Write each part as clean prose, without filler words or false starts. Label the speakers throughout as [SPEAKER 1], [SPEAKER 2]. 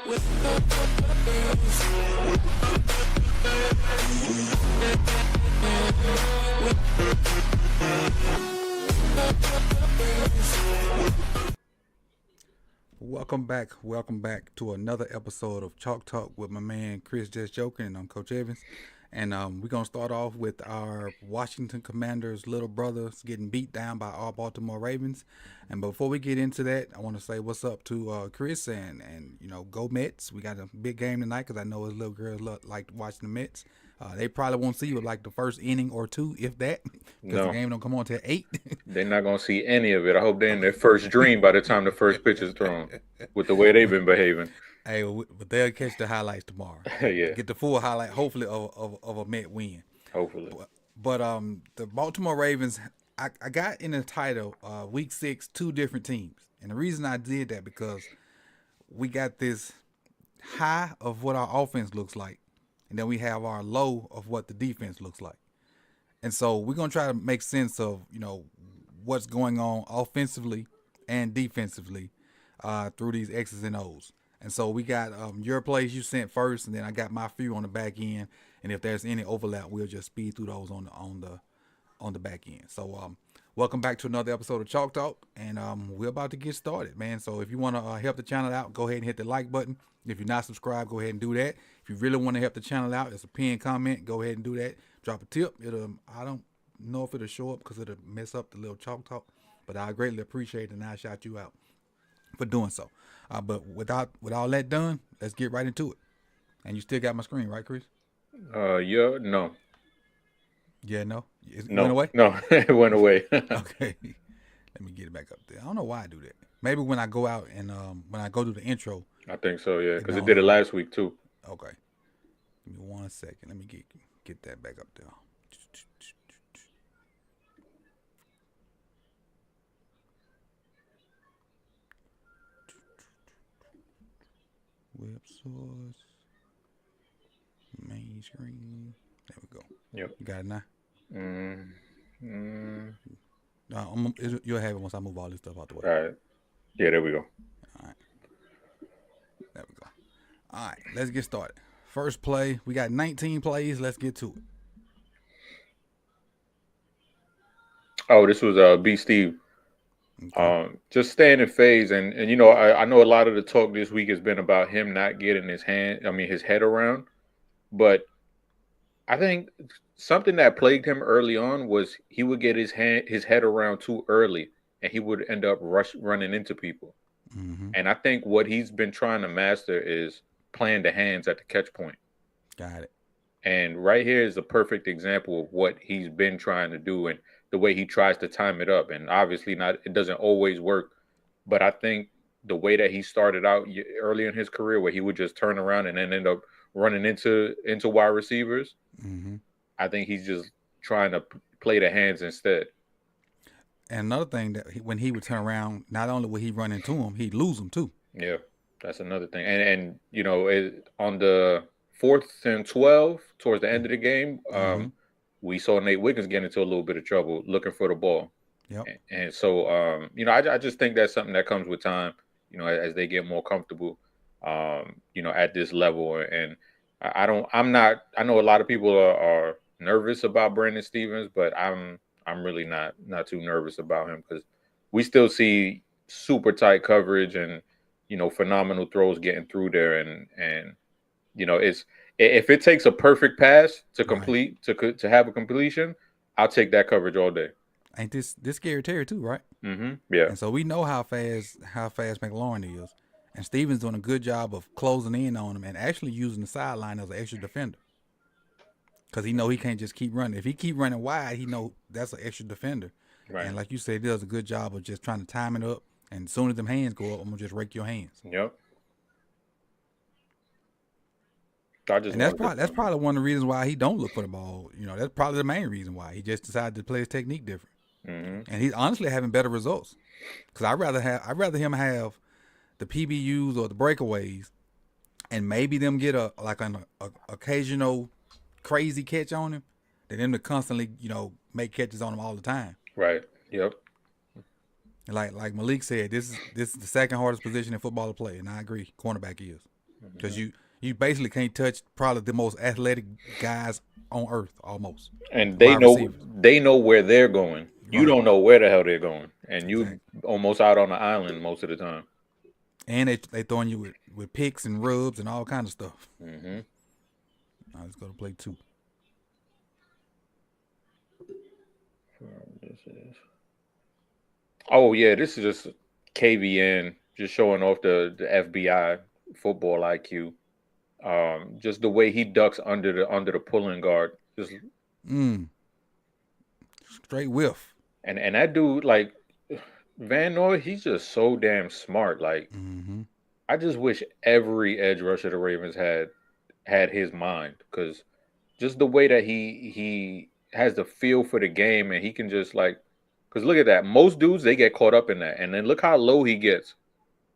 [SPEAKER 1] Welcome back to another episode of Chalk Talk with my man Chris Just Joking, and I'm Coach Evans. And we're going to start off with our Washington Commanders' little brothers getting beat down by our Baltimore Ravens. And before we get into that, I want to say what's up to Chris and go Mets. We got a big game tonight because I know his little girls like watching the Mets. They probably won't see you like the first inning or two, if that, because the game don't come on till 8.
[SPEAKER 2] They're not going to see any of it. I hope they're in their first dream by the time the first pitch is thrown with the way they've been behaving.
[SPEAKER 1] Hey, but they'll catch the highlights tomorrow.
[SPEAKER 2] Yeah.
[SPEAKER 1] Get the full highlight, hopefully, of a Met win.
[SPEAKER 2] Hopefully.
[SPEAKER 1] But the Baltimore Ravens, I got in the title, Week 6, 2 different teams. And the reason I did that because we got this high of what our offense looks like, and then we have our low of what the defense looks like. And so we're going to try to make sense of, what's going on offensively and defensively through these X's and O's. And so we got your plays you sent first, and then I got my few on the back end. And if there's any overlap, we'll just speed through those on the back end. So welcome back to another episode of Chalk Talk, and we're about to get started, man. So if you want to help the channel out, go ahead and hit the like button. If you're not subscribed, go ahead and do that. If you really want to help the channel out, it's a pinned comment. Go ahead and do that. Drop a tip. I don't know if it'll show up because it'll mess up the little Chalk Talk, but I greatly appreciate it, and I shout you out for doing so. But with all that done, let's get right into it. And you still got my screen, right, Chris?
[SPEAKER 2] Yeah, no.
[SPEAKER 1] Yeah, no? It
[SPEAKER 2] No.
[SPEAKER 1] went away?
[SPEAKER 2] No, it went away.
[SPEAKER 1] Okay. Let me get it back up there. I don't know why I do that. Maybe when I go out and when I go to the intro.
[SPEAKER 2] I think so, yeah, because it did it last week, too.
[SPEAKER 1] Okay. Give me 1 second. Let me get that back up there. Web source. Main screen. There we go.
[SPEAKER 2] Yep.
[SPEAKER 1] You got it now? You'll have it once I move all this stuff out the way.
[SPEAKER 2] All right. Yeah, there we go.
[SPEAKER 1] All right. There we go. All right, let's get started. First play. We got 19 plays. Let's get to it.
[SPEAKER 2] Oh, this was B. Steve. Okay. Just staying in phase, and I know a lot of the talk this week has been about him not getting his head around, but I think something that plagued him early on was he would get his head around too early, and he would end up running into people.
[SPEAKER 1] Mm-hmm.
[SPEAKER 2] And I think what he's been trying to master is playing the hands at the catch point.
[SPEAKER 1] Got it.
[SPEAKER 2] And right here is a perfect example of what he's been trying to do and the way he tries to time it up. And obviously it doesn't always work. But I think the way that he started out early in his career, where he would just turn around and then end up running into wide receivers,
[SPEAKER 1] mm-hmm.
[SPEAKER 2] I think he's just trying to play the hands instead.
[SPEAKER 1] And another thing, that when he would turn around, not only would he run into him, he'd lose him too.
[SPEAKER 2] Yeah, that's another thing. And on the 4th and 12, towards the end of the game,
[SPEAKER 1] mm-hmm.
[SPEAKER 2] we saw Nate Wiggins get into a little bit of trouble looking for the ball.
[SPEAKER 1] Yep.
[SPEAKER 2] And so, I just think that's something that comes with time, as they get more comfortable, at this level. And I know a lot of people are nervous about Brandon Stephens, but I'm really not too nervous about him because we still see super tight coverage and, phenomenal throws getting through there. And it's, if it takes a perfect pass to complete, right, to have a completion, I'll take that coverage all day.
[SPEAKER 1] Ain't this scary Terry too, right?
[SPEAKER 2] Mm-hmm. Yeah.
[SPEAKER 1] And so we know how fast McLaurin is. And Stephens doing a good job of closing in on him and actually using the sideline as an extra defender. Because he know he can't just keep running. If he keep running wide, he know that's an extra defender.
[SPEAKER 2] Right.
[SPEAKER 1] And like you said, he does a good job of just trying to time it up. And as soon as them hands go up, I'm going to just rake your hands.
[SPEAKER 2] Yep.
[SPEAKER 1] And that's probably one of the reasons why he don't look for the ball. That's probably the main reason why. He just decided to play his technique different.
[SPEAKER 2] Mm-hmm.
[SPEAKER 1] And he's honestly having better results. Because I'd rather him have the PBUs or the breakaways and maybe them get an occasional crazy catch on him than them to constantly, make catches on him all the time.
[SPEAKER 2] Right. Yep.
[SPEAKER 1] Like Malik said, this is the second hardest position in football to play, and I agree. Cornerback is. because you basically can't touch probably the most athletic guys on earth almost.
[SPEAKER 2] And
[SPEAKER 1] Wide receivers.
[SPEAKER 2] they know where they're going. You
[SPEAKER 1] Right.
[SPEAKER 2] don't know where the hell they're going, and you
[SPEAKER 1] Exactly.
[SPEAKER 2] almost out on the island most of the time.
[SPEAKER 1] And they throwing you with picks and rubs and all kinds of stuff.
[SPEAKER 2] Hmm.
[SPEAKER 1] All right, let's go to play 2.
[SPEAKER 2] This is. Oh yeah, this is just KVN, just showing off the FBI football IQ. Just the way he ducks under the pulling guard, just
[SPEAKER 1] Mm. Straight whiff.
[SPEAKER 2] and that dude like Van Noy, he's just so damn smart. Like
[SPEAKER 1] Mm-hmm.
[SPEAKER 2] I just wish every edge rusher the Ravens had his mind because just the way that he has the feel for the game and he can just like because look at that most dudes they get caught up in that and then look how low he gets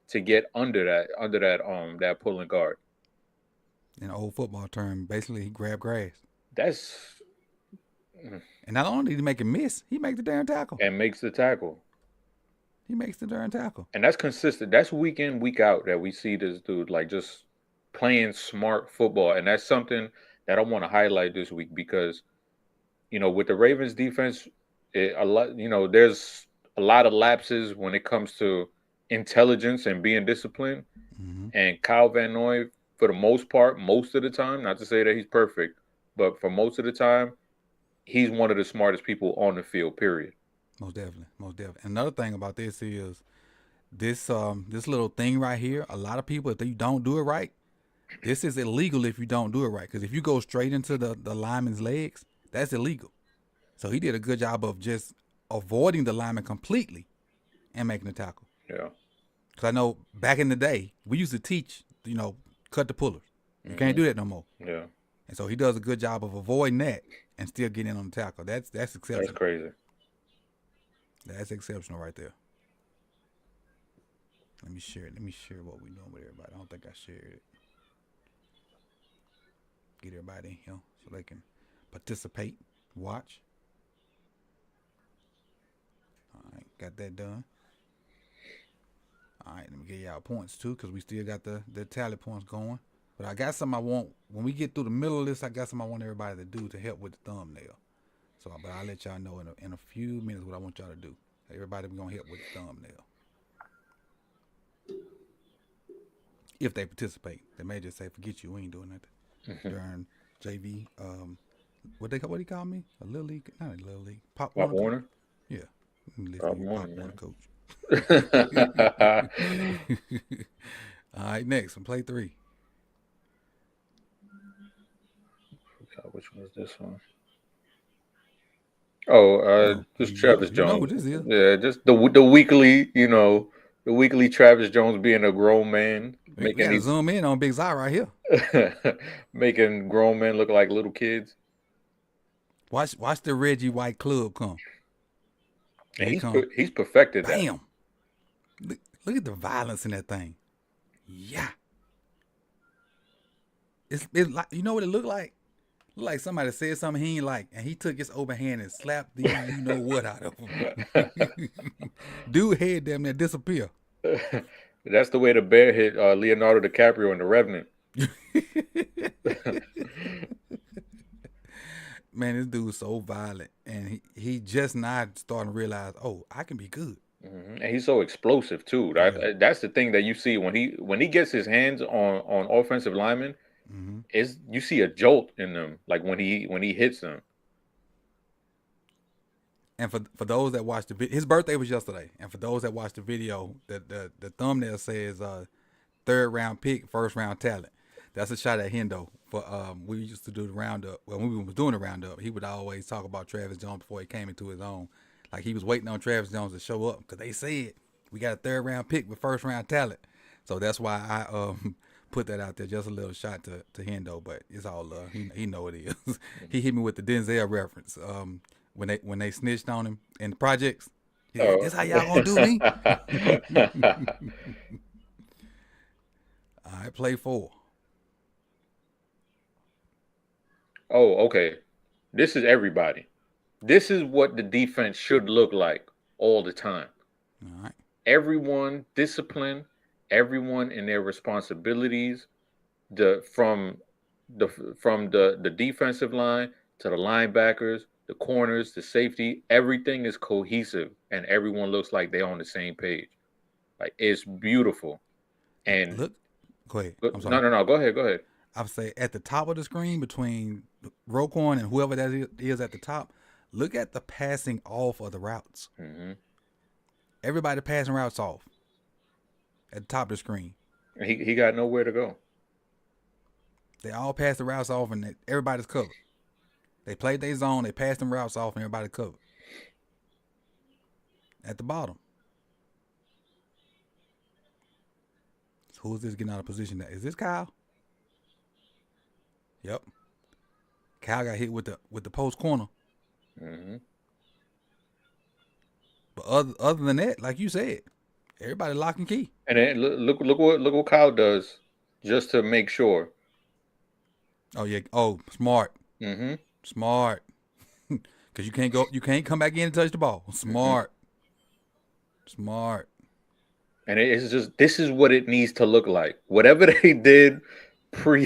[SPEAKER 2] to get under that pulling guard.
[SPEAKER 1] In old football term, basically he grabbed grass.
[SPEAKER 2] That's
[SPEAKER 1] And not only did he make a miss, he makes the darn tackle.
[SPEAKER 2] and makes the tackle.
[SPEAKER 1] He makes the darn tackle.
[SPEAKER 2] And that's consistent. That's week in, week out that we see this dude like just playing smart football. And that's something that I want to highlight this week because, with the Ravens defense, there's a lot of lapses when it comes to intelligence and being disciplined.
[SPEAKER 1] Mm-hmm.
[SPEAKER 2] And Kyle Van Noy, for the most part, most of the time, not to say that he's perfect, but for most of the time, he's one of the smartest people on the field, period.
[SPEAKER 1] Most definitely. Most definitely. Another thing about this is this little thing right here. A lot of people, if you don't do it right, this is illegal if you don't do it right. Because if you go straight into the lineman's legs, that's illegal. So he did a good job of just avoiding the lineman completely and making the tackle.
[SPEAKER 2] Yeah.
[SPEAKER 1] Because I know back in the day, we used to teach, cut the pullers. You can't do that no more.
[SPEAKER 2] Yeah.
[SPEAKER 1] And so he does a good job of avoiding that and still getting in on the tackle. That's exceptional.
[SPEAKER 2] That's crazy.
[SPEAKER 1] That's exceptional right there. Let me share what we're doing with everybody. I don't think I shared it. Get everybody in here so they can participate, watch. All right, got that done. All right, let me get y'all points too, because we still got the tally points going. But I got something I want, when we get through the middle of this, I got something I want everybody to do to help with the thumbnail. So, but I'll let y'all know in a few minutes what I want y'all to do. Everybody going to help with the thumbnail. If they participate. They may just say, forget you, we ain't doing nothing. During JV, what do you call me? A little league? Not a little league. Pop
[SPEAKER 2] Warner?
[SPEAKER 1] Yeah.
[SPEAKER 2] Pop Warner,
[SPEAKER 1] coach.
[SPEAKER 2] yeah.
[SPEAKER 1] All right, next, on play 3.
[SPEAKER 2] Which one is this one? Oh, just Travis
[SPEAKER 1] You know who
[SPEAKER 2] Jones.
[SPEAKER 1] this is.
[SPEAKER 2] Yeah, just the weekly, the weekly Travis Jones being a grown man,
[SPEAKER 1] We got to zoom in on Big Zai right
[SPEAKER 2] here, making grown men look like little kids.
[SPEAKER 1] Watch the Reggie White club come.
[SPEAKER 2] And he's perfected that.
[SPEAKER 1] Bam. Look at the violence in that thing. Yeah. It's like, you know what it looked like? Look like somebody said something he ain't like, and he took his open hand and slapped the you know what out of him. Dude head damn near disappear.
[SPEAKER 2] That's the way the bear hit Leonardo DiCaprio in The Revenant.
[SPEAKER 1] Man, this dude's so violent, and he just not starting to realize, oh, I can be good.
[SPEAKER 2] Mm-hmm. And he's so explosive too. Yeah. That's the thing that you see when he gets his hands on offensive linemen. Mm-hmm. Is you see a jolt in them, like when he hits them.
[SPEAKER 1] And for those that watched the video, his birthday was yesterday. And for those that watched the video, the thumbnail says 3rd round pick, 1st round talent. That's a shot at Hendo. For we used to do the roundup. Well, when we was doing the roundup, he would always talk about Travis Jones before he came into his own. Like he was waiting on Travis Jones to show up because they said we got a 3rd round pick with 1st round talent. So that's why I put that out there, just a little shot to Hendo, but it's all love. He know it is. He hit me with the Denzel reference. When they snitched on him in the projects. Like, this how y'all gonna do me? All right, play 4.
[SPEAKER 2] Oh, okay. This is everybody. This is what the defense should look like all the time.
[SPEAKER 1] All right.
[SPEAKER 2] Everyone disciplined, everyone in their responsibilities. the from the defensive line to the linebackers, the corners, the safety, everything is cohesive and everyone looks like they're on the same page. Like it's beautiful. And
[SPEAKER 1] Look, go ahead. I'm
[SPEAKER 2] no,
[SPEAKER 1] sorry.
[SPEAKER 2] no, no. Go ahead. Go ahead.
[SPEAKER 1] I would say at the top of the screen between Roquan and whoever that is at the top, look at the passing off of the routes.
[SPEAKER 2] Hmm.
[SPEAKER 1] Everybody passing routes off at the top of the screen.
[SPEAKER 2] He got nowhere to go.
[SPEAKER 1] They all pass the routes off and everybody's covered. They played their zone, they passed them routes off and everybody's covered. At the bottom. So who is this getting out of position? Is this Kyle? Yep. Kyle got hit with the post corner.
[SPEAKER 2] Hmm.
[SPEAKER 1] But other than that, like you said, everybody lock and key.
[SPEAKER 2] And then look what Kyle does just to make sure.
[SPEAKER 1] Oh yeah. Oh, smart.
[SPEAKER 2] Hmm.
[SPEAKER 1] Smart. Cause you can't come back in and touch the ball. Smart. Smart.
[SPEAKER 2] And it's just this is what it needs to look like. Whatever they did pre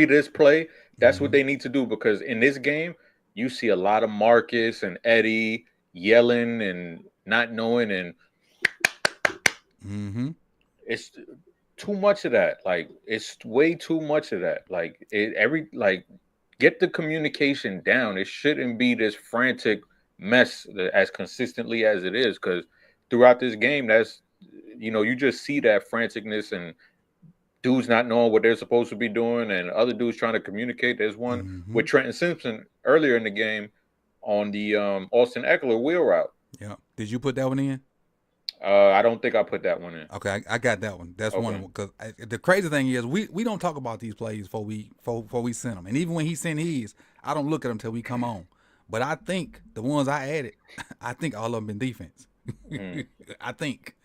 [SPEAKER 2] this play, that's what they need to do because in this game, you see a lot of Marcus and Eddie yelling and not knowing, and it's too much of that. Like it's way too much of that. Like get the communication down. It shouldn't be this frantic mess as consistently as it is because throughout this game, you just see that franticness and dudes not knowing what they're supposed to be doing and other dudes trying to communicate. There's one with Trenton Simpson earlier in the game on the Austin Eckler wheel route.
[SPEAKER 1] Yeah. Did you put that one in?
[SPEAKER 2] I don't think I put that one in.
[SPEAKER 1] Okay, I got that one. That's one of them. Because the crazy thing is, we don't talk about these plays before we send them. And even when he sent his, I don't look at them until we come on. But I think the ones I added, I think all of them been defense. I think.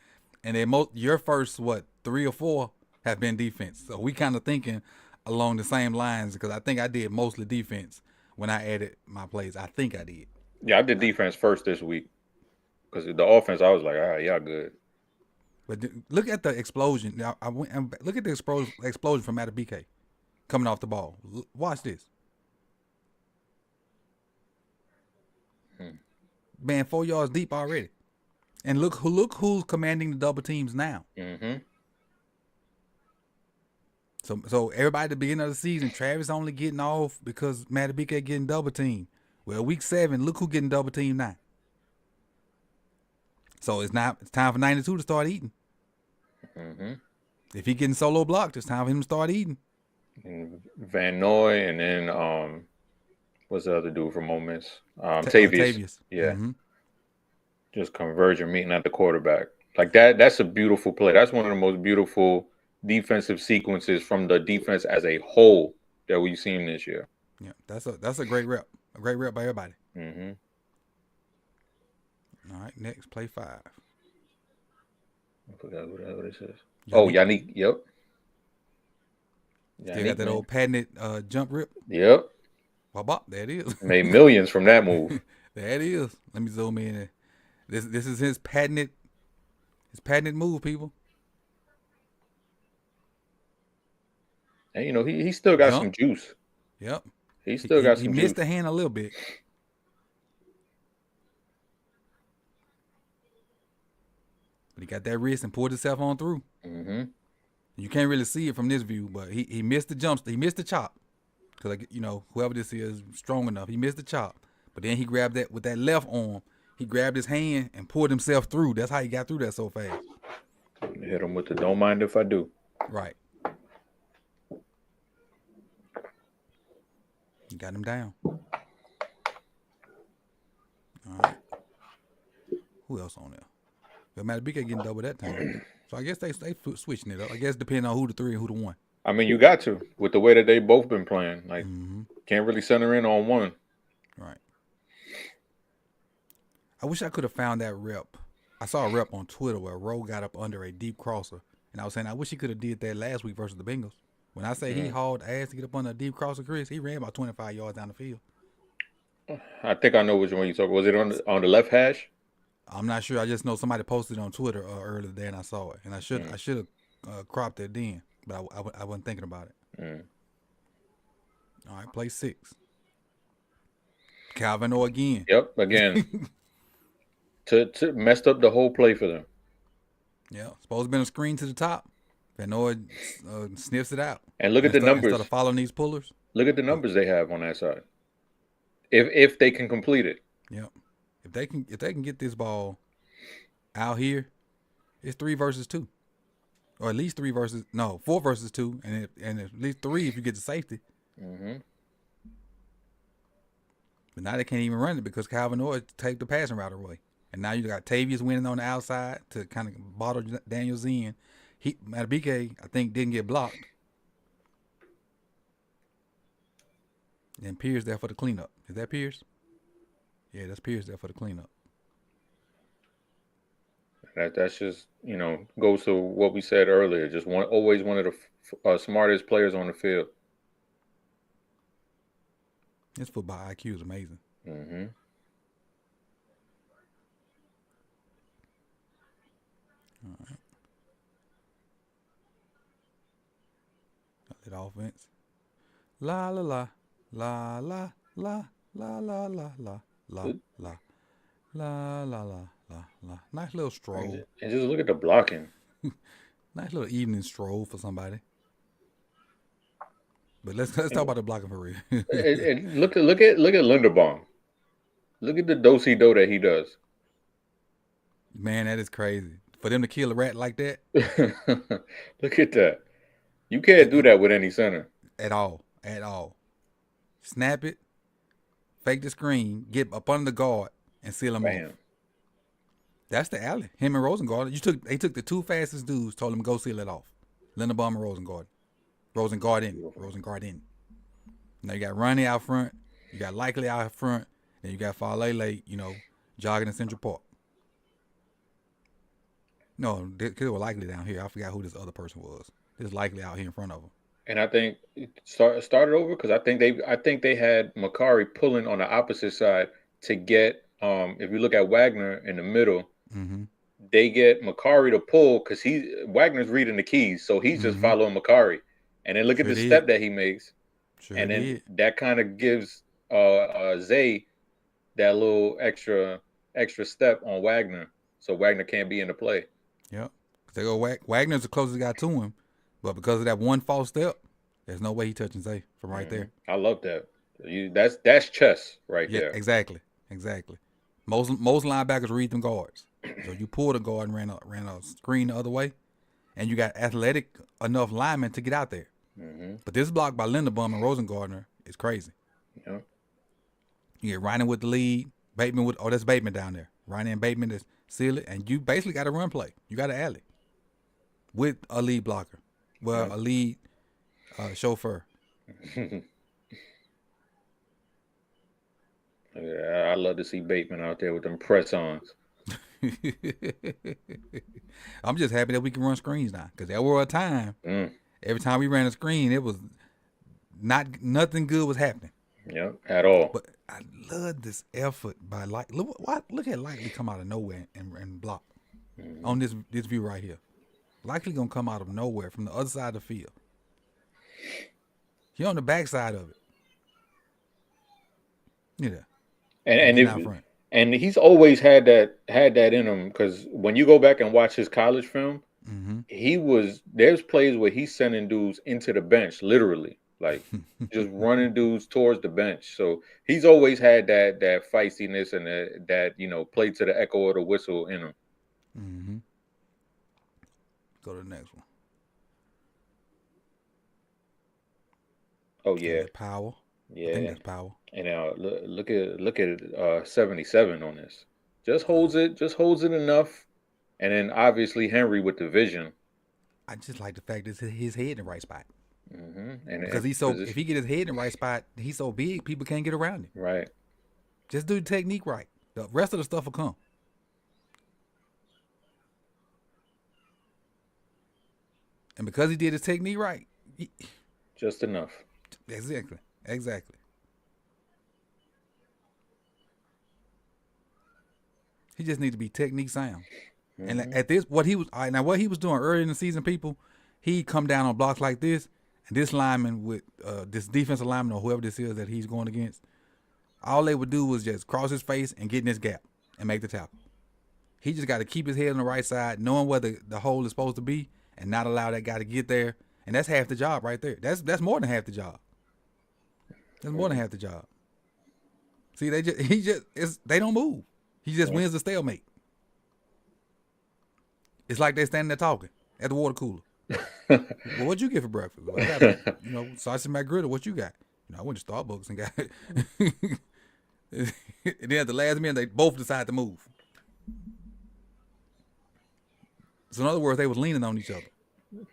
[SPEAKER 1] And then your first, 3 or 4 have been defense. So we kind of thinking along the same lines because I think I did mostly defense when I added my plays. I think I did.
[SPEAKER 2] Yeah, I did defense first this week. Because the offense, I was like, all right, y'all good.
[SPEAKER 1] But look at the explosion. Now look at the explosion from Matabike coming off the ball. Watch this. Man, 4 yards deep already. And look who's commanding the double teams now. So everybody at the beginning of the season, Travis only getting off because Matabike getting double teamed. Well, week 7, look who getting double teamed now. So it's time for 92 to start eating. If he getting solo blocked, it's time for him to start eating.
[SPEAKER 2] And Van Noy and then what's the other dude for moments? Tavius. Yeah. Just converging, meeting at the quarterback. Like that's a beautiful play. That's one of the most beautiful defensive sequences from the defense as a whole that we've seen this year.
[SPEAKER 1] Yeah, that's a great rep. A great rep by everybody. All right, next, play 5.
[SPEAKER 2] I forgot what this is. Oh, Yannick. Yep.
[SPEAKER 1] Still got that old patented jump rip.
[SPEAKER 2] Yep.
[SPEAKER 1] Bop, there it is.
[SPEAKER 2] Made millions from that move.
[SPEAKER 1] There it is. Let me zoom in. This is his patented move, people.
[SPEAKER 2] And he still got some juice.
[SPEAKER 1] Yep.
[SPEAKER 2] He still got some juice.
[SPEAKER 1] He missed the hand a little bit. But he got that wrist and pulled himself on through. You can't really see it from this view, but he missed the jump. He missed the chop. Because, whoever this is strong enough. He missed the chop. But then he grabbed that with that left arm. He grabbed his hand and pulled himself through. That's how he got through that so fast.
[SPEAKER 2] Hit him with the don't mind if I do.
[SPEAKER 1] Right. He got him down. All right. Who else on there? It matter. BK getting double that time. So I guess they switching it up. I guess depending on who the 3 and who the 1.
[SPEAKER 2] I mean, you got to with the way that they both been playing. Like, can't really center in on one.
[SPEAKER 1] Right. I wish I could have found that rep. I saw a rep on Twitter where Rowe got up under a deep crosser, and I was saying I wish he could have did that last week versus the Bengals. When I say he hauled ass to get up under a deep crosser, Chris, he ran about 25 yards down the field.
[SPEAKER 2] I think I know which one you talking. Was it on the left hash?
[SPEAKER 1] I'm not sure. I just know somebody posted it on Twitter earlier today, and I saw it. And I should have cropped it then, but I wasn't thinking about it.
[SPEAKER 2] Mm.
[SPEAKER 1] All right, play 6. Calvin O again.
[SPEAKER 2] Yep. Again, to messed up the whole play for them.
[SPEAKER 1] Yeah, supposed to been a screen to the top. Van Noy sniffs it out.
[SPEAKER 2] And look at the
[SPEAKER 1] Instead of
[SPEAKER 2] numbers.
[SPEAKER 1] following these pullers.
[SPEAKER 2] Look at the numbers they have on that side. If they can complete it.
[SPEAKER 1] Yep. If they can get this ball out here, it's 3 versus 2. Or at least 4 versus 2, and at least 3 if you get the safety.
[SPEAKER 2] Mm-hmm.
[SPEAKER 1] But now they can't even run it because Calvin Noy take the passing route away. And now you got Tavius winning on the outside to kind of bottle Daniels in. Matabike, I think, didn't get blocked. And Pierce there for the cleanup. Is that Pierce? Yeah, that's Pierce there for the cleanup.
[SPEAKER 2] That's just, goes to what we said earlier. Just always one of the smartest players on the field.
[SPEAKER 1] His football IQ is amazing.
[SPEAKER 2] Mm-hmm.
[SPEAKER 1] All right. That offense. La la la la la la la la la la la la la la la. Nice little stroll.
[SPEAKER 2] And just look at the blocking.
[SPEAKER 1] Nice little evening stroll for somebody. But let's talk about the blocking for real.
[SPEAKER 2] and look at Linderbaum. Look at the do-si-do that he does.
[SPEAKER 1] Man, that is crazy. For them to kill a rat like that.
[SPEAKER 2] Look at that. You can't do that with any center.
[SPEAKER 1] At all. Snap it, fake the screen, get up under the guard, and seal him off. That's the alley. Him and Rosengard. They took the 2 fastest dudes, told them go seal it off. Linderbaum and Rosengard. Rosengard in. Now you got Ronnie out front. You got Likely out front. And you got Falele, jogging in Central Park. No, it was Likely down here. I forgot who this other person was. This Likely out here in front of him.
[SPEAKER 2] And I think started over because I think they had Makari pulling on the opposite side to get. If you look at Wagner in the middle,
[SPEAKER 1] mm-hmm.
[SPEAKER 2] they get Makari to pull because Wagner's reading the keys, so he's just following Makari. And then look at the step that he makes, and then that kind of gives Zay that little extra step on Wagner, so Wagner can't be in the play.
[SPEAKER 1] Yep, they go Wagner's the closest guy to him, but because of that one false step, there's no way he touching Zay from right there.
[SPEAKER 2] I love that. That's chess right there.
[SPEAKER 1] Exactly. Most linebackers read them guards, so you pull the guard and ran a screen the other way, and you got athletic enough linemen to get out there.
[SPEAKER 2] Mm-hmm.
[SPEAKER 1] But this block by Linderbaum and Rosengardner is crazy.
[SPEAKER 2] Yeah.
[SPEAKER 1] You get Ryan with the lead, Bateman that's Bateman down there. Ryan and Bateman is seal it, and you basically got a run play. You got an alley with a lead blocker. Well, a lead chauffeur.
[SPEAKER 2] Yeah, I love to see Bateman out there with them press-ons.
[SPEAKER 1] I'm just happy that we can run screens now, because there were a time. Every time we ran a screen, it was nothing good was happening.
[SPEAKER 2] Yep, at all.
[SPEAKER 1] But I love this effort by look at Likely come out of nowhere and block on this view right here. Likely gonna come out of nowhere from the other side of the field. He on the backside of it. Yeah.
[SPEAKER 2] And he's always had that in him, because when you go back and watch his college film, there's plays where he's sending dudes into the bench, literally, like just running dudes towards the bench. So he's always had that feistiness and that play to the echo of the whistle in him.
[SPEAKER 1] Mm-hmm. Go to the next one.
[SPEAKER 2] Oh yeah,
[SPEAKER 1] Power.
[SPEAKER 2] Yeah,
[SPEAKER 1] I think that's Power.
[SPEAKER 2] And now look at 77 on this. Just holds it enough, and then obviously Henry with the vision.
[SPEAKER 1] I just like the fact that his head in the right spot.
[SPEAKER 2] Mm-hmm.
[SPEAKER 1] Because if he get his head in the right spot, he's so big, people can't get around him.
[SPEAKER 2] Right.
[SPEAKER 1] Just do the technique right. The rest of the stuff will come. And because he did his technique right,
[SPEAKER 2] just enough.
[SPEAKER 1] Exactly. He just needs to be technique sound. And at this, what he was doing early in the season, people, he'd come down on blocks like this, And this lineman with this defensive lineman or whoever this is that he's going against, all they would do was just cross his face and get in this gap and make the tackle. He just got to keep his head on the right side, knowing where the hole is supposed to be, and not allow that guy to get there. And that's half the job right there. That's more than half the job. That's more than half the job. See, they don't move. He just wins the stalemate. It's like they standing there talking at the water cooler. Well, what'd you get for breakfast? Well, I got, sausage and McGriddle. What you got? I went to Starbucks and got it. And then at the last minute, they both decided to move. So in other words, they was leaning on each other.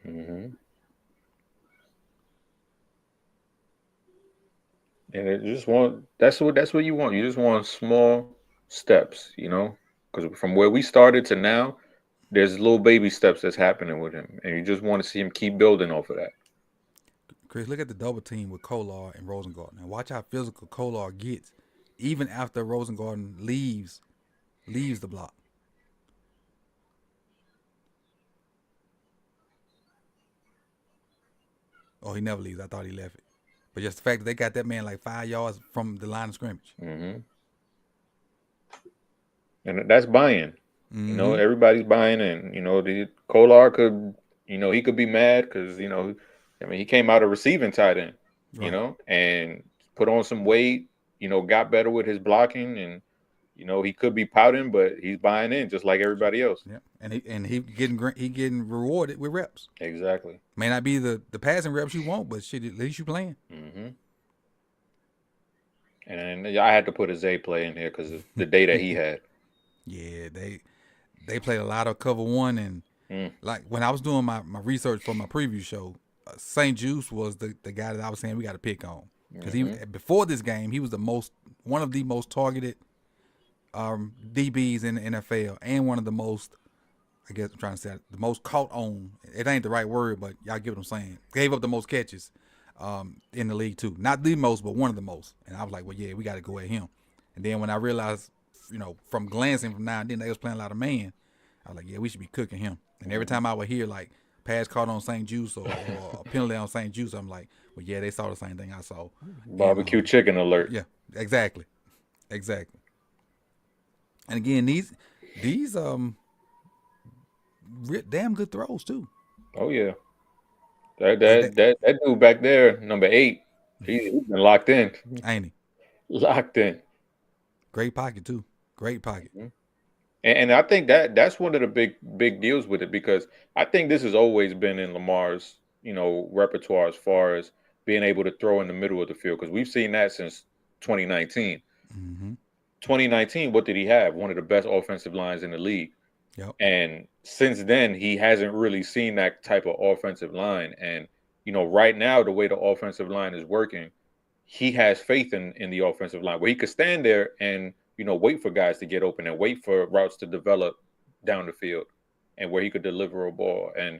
[SPEAKER 2] Mm-hmm. And it just that's what you want. You just want small steps, because from where we started to now, there's little baby steps that's happening with him, and you just want to see him keep building off of that.
[SPEAKER 1] Chris, look at the double team with Kolar and Rosengarten. Now watch how physical Kolar gets, even after Rosengarten leaves the block. Oh, he never leaves. I thought he left it. But just the fact that they got that man like 5 yards from the line of scrimmage.
[SPEAKER 2] Mm-hmm. And that's buying.
[SPEAKER 1] Mm-hmm.
[SPEAKER 2] Everybody's buying in. The Kolar could, he could be mad because, he came out of receiving tight end,
[SPEAKER 1] Right.
[SPEAKER 2] And put on some weight, got better with his blocking, and, he could be pouting, but he's buying in just like everybody else.
[SPEAKER 1] Yeah, and he getting rewarded with reps.
[SPEAKER 2] Exactly.
[SPEAKER 1] May not be the passing reps you want, but shit, at least you playing.
[SPEAKER 2] Mm-hmm. And I had to put a Zay play in here because of the day that he had.
[SPEAKER 1] Yeah, they played a lot of cover one, and like when I was doing my research for my preview show, St. Juice was the guy that I was saying we got to pick on because before this game he was one of the most targeted DBs in the NFL and one of the most, I guess I'm trying to say, the most caught on. It ain't the right word, but y'all get what I'm saying. Gave up the most catches in the league too. Not the most, but one of the most. And I was like, well, yeah, we got to go at him. And then when I realized, from glancing from now and then, they was playing a lot of man, I was like, yeah, we should be cooking him. And every time I would hear like pass caught on St. Juice or a penalty on St. Juice, I'm like, well, yeah, they saw the same thing I saw.
[SPEAKER 2] Barbecue chicken alert.
[SPEAKER 1] Yeah, exactly. And again, these damn good throws too.
[SPEAKER 2] Oh yeah, that dude back there, number 8, he's been locked in.
[SPEAKER 1] Ain't he?
[SPEAKER 2] Locked in.
[SPEAKER 1] Great pocket too. Great pocket.
[SPEAKER 2] Mm-hmm. And I think that's one of the big deals with it, because I think this has always been in Lamar's repertoire as far as being able to throw in the middle of the field, because we've seen that since 2019.
[SPEAKER 1] Mm-hmm.
[SPEAKER 2] 2019, what did he have? One of the best offensive lines in the league.
[SPEAKER 1] Yep.
[SPEAKER 2] And since then, he hasn't really seen that type of offensive line. And, right now, the way the offensive line is working, he has faith in the offensive line where he could stand there and, wait for guys to get open and wait for routes to develop down the field, and where he could deliver a ball. And,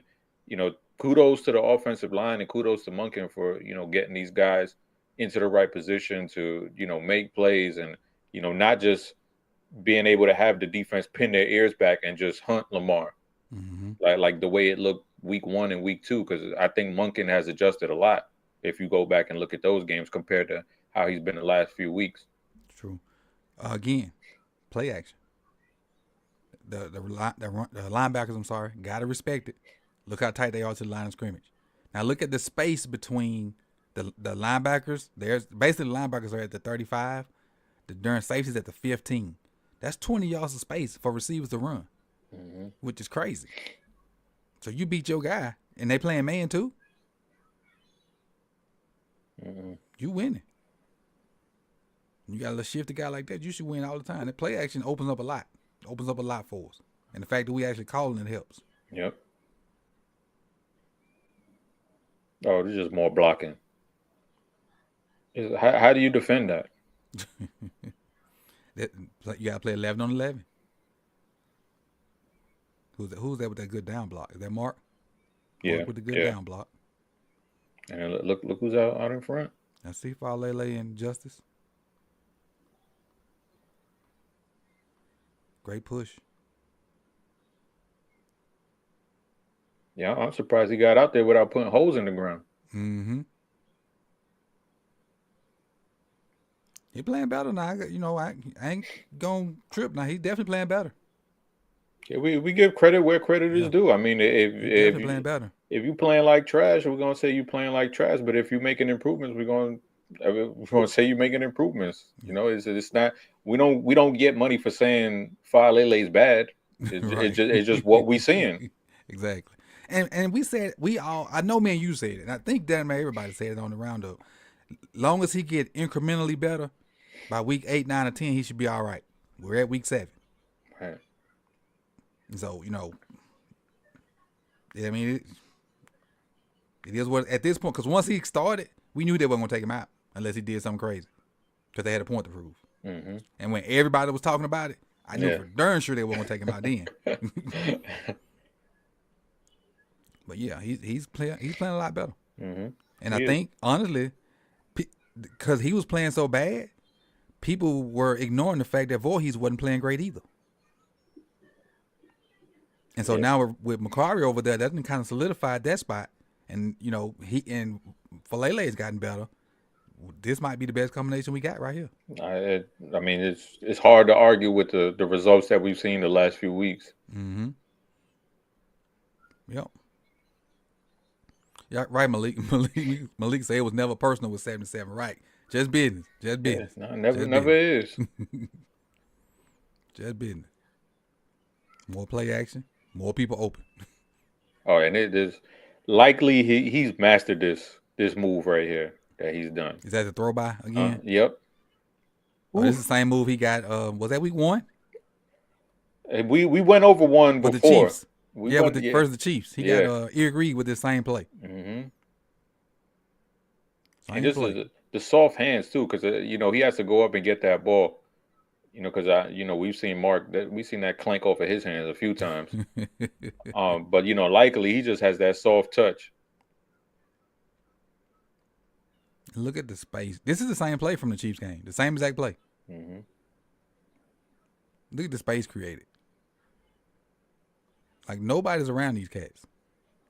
[SPEAKER 2] kudos to the offensive line and kudos to Monken for, getting these guys into the right position to, make plays and, not just being able to have the defense pin their ears back and just hunt Lamar, like the way it looked week 1 and week 2, because I think Monken has adjusted a lot if you go back and look at those games compared to how he's been the last few weeks.
[SPEAKER 1] True. Again, play action. The linebackers, got to respect it. Look how tight they are to the line of scrimmage. Now look at the space between the linebackers. There's basically the linebackers are at the 35. The darn safety's at the 15. That's 20 yards of space for receivers to run, which is crazy. So you beat your guy, and they playing man too. You winning. You got a little shifty guy like that, you should win all the time. That play action opens up a lot for us. And the fact that we actually calling it helps.
[SPEAKER 2] Yep. Oh, there's just more blocking. How do you defend that?
[SPEAKER 1] You got to play 11 on 11. Who's that with that good down block? Is that Mark?
[SPEAKER 2] Yeah.
[SPEAKER 1] Mark with the good down block.
[SPEAKER 2] And look who's out in front.
[SPEAKER 1] Now see Falele and Justice. Great push.
[SPEAKER 2] Yeah, I'm surprised he got out there without putting holes in the ground.
[SPEAKER 1] Mm-hmm. He playing better now. I ain't gonna trip now. He definitely playing better.
[SPEAKER 2] Yeah, we give credit where credit is
[SPEAKER 1] Yeah,
[SPEAKER 2] due. I mean,
[SPEAKER 1] he definitely playing better.
[SPEAKER 2] if you playing like trash, we're gonna say you playing like trash. But if you're making improvements, we're gonna say you're making improvements.
[SPEAKER 1] Yeah.
[SPEAKER 2] You know, it's not we don't get money for saying Lele's bad.
[SPEAKER 1] Right.
[SPEAKER 2] It's just what we seeing.
[SPEAKER 1] Exactly. And we all, I know me and you said it, and I think damn near everybody said it on the roundup. Long as he get incrementally better, by week 8, 9, or 10, he should be all right. We're at week 7.
[SPEAKER 2] Right.
[SPEAKER 1] So, I mean, it is what, at this point, because once he started, we knew they weren't going to take him out unless he did something crazy, because they had a point to prove.
[SPEAKER 2] Mm-hmm.
[SPEAKER 1] And when everybody was talking about it, I knew
[SPEAKER 2] Yeah.
[SPEAKER 1] for darn sure they weren't going to take him out then. But yeah, he's playing a lot better.
[SPEAKER 2] Mm-hmm.
[SPEAKER 1] And I think, honestly, because he was playing so bad, people were ignoring the fact that Voorhees wasn't playing great either. And so now with Macari over there, that kind of solidified that spot. And he and Falele's gotten better. This might be the best combination we got right here.
[SPEAKER 2] I mean, it's hard to argue with the results that we've seen the last few weeks.
[SPEAKER 1] Mm-hmm. Yep. Yeah, right, Malik. Malik said it was never personal with 77. Right. Just business. Just business.
[SPEAKER 2] Yeah, never is.
[SPEAKER 1] Just business. More play action. More people open.
[SPEAKER 2] Oh, and it is likely he's mastered this move right here that he's done.
[SPEAKER 1] Is that the throw by again?
[SPEAKER 2] Yep.
[SPEAKER 1] Oh, this is the same move he got. Was that week 1?
[SPEAKER 2] We went over one
[SPEAKER 1] with
[SPEAKER 2] before.
[SPEAKER 1] The Chiefs. First the Chiefs. He got Ear Reed with this same play.
[SPEAKER 2] Mm-hmm.
[SPEAKER 1] Same
[SPEAKER 2] and this
[SPEAKER 1] play.
[SPEAKER 2] is the soft hands too, because he has to go up and get that ball. Because we've seen that clank off of his hands a few times. But likely he just has that soft touch.
[SPEAKER 1] Look at the space. This is the same play from the Chiefs game. The same exact play.
[SPEAKER 2] Mm-hmm.
[SPEAKER 1] Look at the space created. Like nobody's around these cats.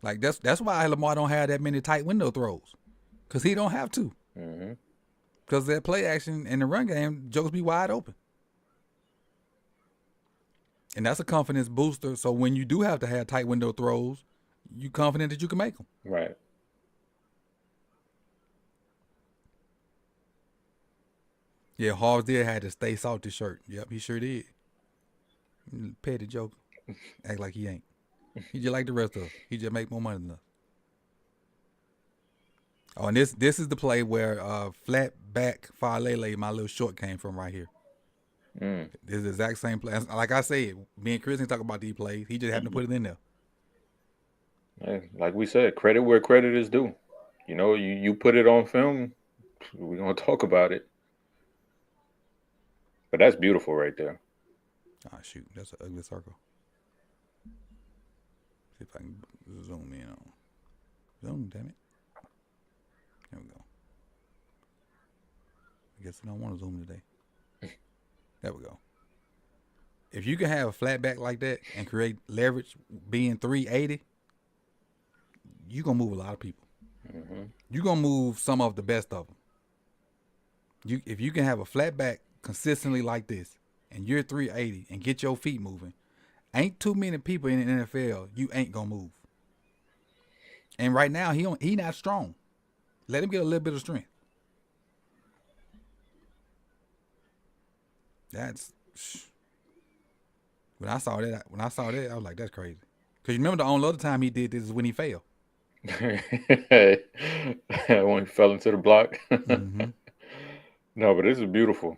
[SPEAKER 1] Like that's why Lamar don't have that many tight window throws, because he don't have to.
[SPEAKER 2] Mm-hmm.
[SPEAKER 1] Because that play action in the run game, jokes be wide open. And that's a confidence booster. So when you do have to have tight window throws, you confident that you can make them.
[SPEAKER 2] Right.
[SPEAKER 1] Yeah, Harves did have to stay salty shirt. Yep, he sure did. Petty joke. Act like he ain't. He just like the rest of us. He just make more money than us. Oh, and this is the play where flat back Falele, my little short, came from right here. This is the exact same play. Like I said, me and Chris didn't talk about these plays. He just happened to put it in there.
[SPEAKER 2] Like we said, credit where credit is due. You put it on film, we're going to talk about it. But that's beautiful right there.
[SPEAKER 1] Oh, shoot. That's an ugly circle. See if I can zoom in on. Zoom, damn it. There we go. I guess I don't want to zoom today. There we go. If you can have a flat back like that and create leverage being 380, you're going to move a lot of people.
[SPEAKER 2] Mm-hmm.
[SPEAKER 1] You're going to move some of the best of them. If you can have a flat back consistently like this and you're 380 and get your feet moving, ain't too many people in the NFL you ain't going to move. And right now, he not strong. Let him get a little bit of strength. That's when I saw that, I was like, that's crazy. Because you remember the only other time he did this is when he fell.
[SPEAKER 2] When he fell into the block.
[SPEAKER 1] Mm-hmm.
[SPEAKER 2] No, but this is beautiful.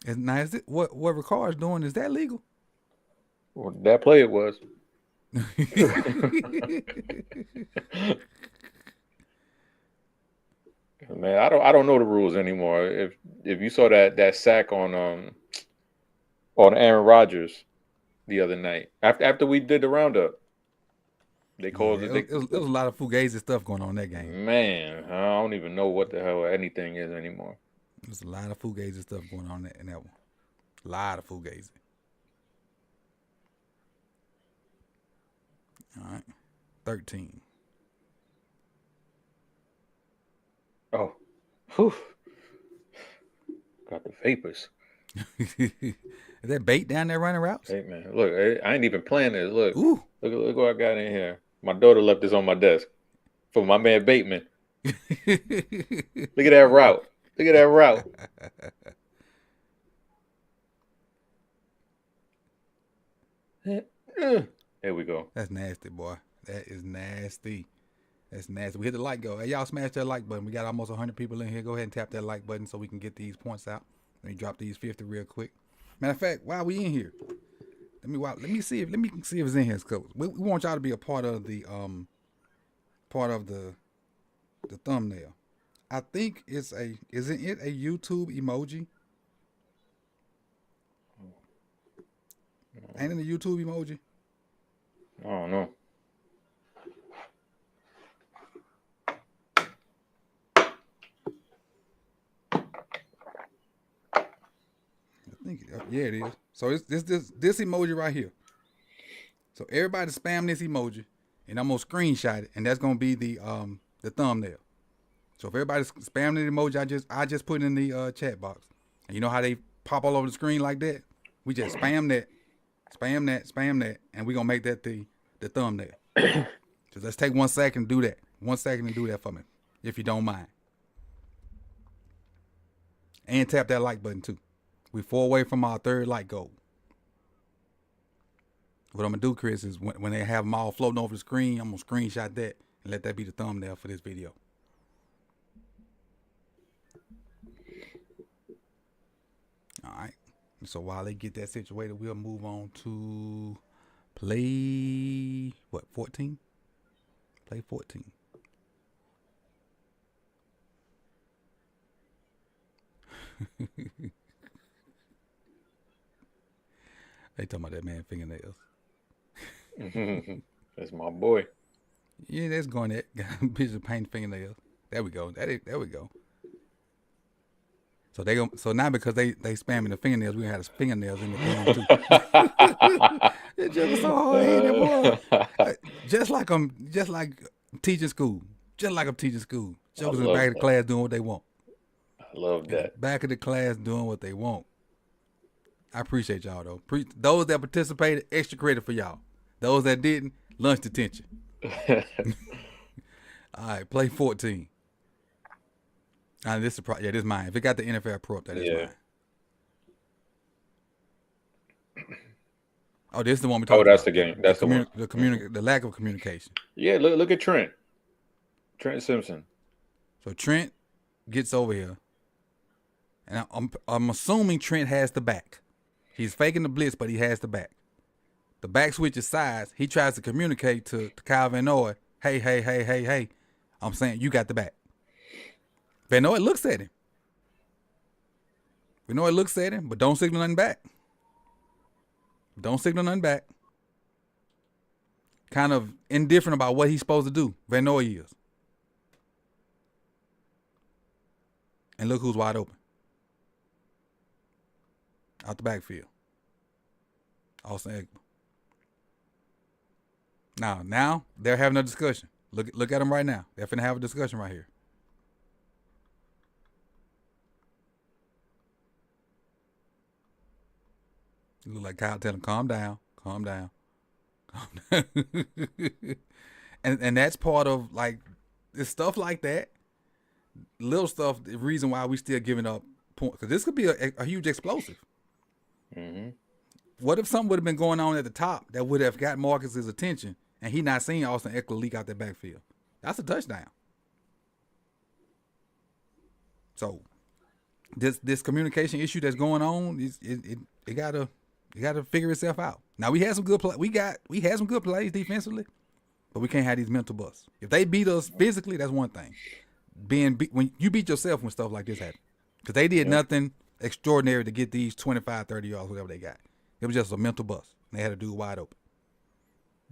[SPEAKER 1] Now, is it what Ricard's doing? Is that legal?
[SPEAKER 2] Well, that play it was. Man, I don't know the rules anymore. If you saw that sack on Aaron Rodgers the other night after we did the roundup, they called it.
[SPEAKER 1] There was a lot of fugazi stuff going on in that game.
[SPEAKER 2] Man, I don't even know what the hell anything is anymore.
[SPEAKER 1] There's a lot of fugazi stuff going on in that one. A lot of fugazi. All right. 13.
[SPEAKER 2] Oh, whew. Got the vapors.
[SPEAKER 1] Is that bait down there running routes?
[SPEAKER 2] Hey man, look, I ain't even playing this. Look,
[SPEAKER 1] Ooh.
[SPEAKER 2] look what I got in here. My daughter left this on my desk for my man Bateman. Look at that route. Look at that route. There we go.
[SPEAKER 1] That's nasty, boy. That is nasty. That's nasty. We hit the like go. Hey, y'all smash that like button. We got almost 100 people in here. Go ahead and tap that like button so we can get these points out. Let me drop these 50 real quick. Matter of fact, while we in here, let me see if it's in here. Cause we want y'all to be a part of the thumbnail. I think isn't it a YouTube emoji? Ain't it a YouTube emoji?
[SPEAKER 2] I don't know.
[SPEAKER 1] I think yeah, it is. So it's this emoji right here. So everybody spam this emoji, and I'm gonna screenshot it, and that's gonna be the thumbnail. So if everybody's spamming the emoji, I just put in the chat box, and you know how they pop all over the screen like that. We just spam that, and we gonna make that the thumbnail. So let's take 1 second to do that. 1 second to do that for me, if you don't mind. And tap that like button too. We 4 away from our 3rd like goal. What I'm gonna do, Chris, is when they have them all floating over the screen, I'm gonna screenshot that and let that be the thumbnail for this video. All right. So while they get that situated, we'll move on to play 14? Play 14. They talking about that man fingernails.
[SPEAKER 2] That's my boy.
[SPEAKER 1] Yeah, that's going that bitch of paint fingernails. There we go. There we go. So now because they spamming the fingernails, we had fingernails in the game too. That joke is so hard headed, boy. Just like teaching school. Just like I'm teaching school. Jokers in the back of the class doing what they want.
[SPEAKER 2] I love that.
[SPEAKER 1] Back of the class doing what they want. I appreciate y'all though. Those that participated, extra credit for y'all. Those that didn't, lunch detention. All right, play 14. This is mine. If it got the NFL Pro up there, that's mine. Oh, this is the one we talked about.
[SPEAKER 2] Oh, that's the game. That's the one.
[SPEAKER 1] The lack of communication.
[SPEAKER 2] Yeah, look at Trent. Trent Simpson.
[SPEAKER 1] So Trent gets over here, and I'm assuming Trent has the back. He's faking the blitz, but he has the back. The back switches sides. He tries to communicate to Kyle Van Noy, hey. I'm saying you got the back. Van Noy looks at him. Van Noy looks at him, but don't signal nothing back. Kind of indifferent about what he's supposed to do. Van Noy is. And look who's wide open. Out the backfield. Austin Eckler. Now they're having a discussion. Look at them right now. They're finna have a discussion right here. You look like Kyle telling him, calm down. And that's part of like it's stuff like that. Little stuff, the reason why we still giving up points. Because this could be a huge explosive.
[SPEAKER 2] Mm-hmm.
[SPEAKER 1] What if something would have been going on at the top that would have got Marcus's attention and he not seeing Austin Eckler leak out that backfield? That's a touchdown. So this communication issue that's going on it gotta figure itself out. Now we had some good we had some good plays defensively, but we can't have these mental busts. If they beat us physically, that's one thing. When you beat yourself when stuff like this happens, because they did nothing extraordinary to get these 25, 30 yards, whatever they got. It was just a mental bust. They had a dude wide open.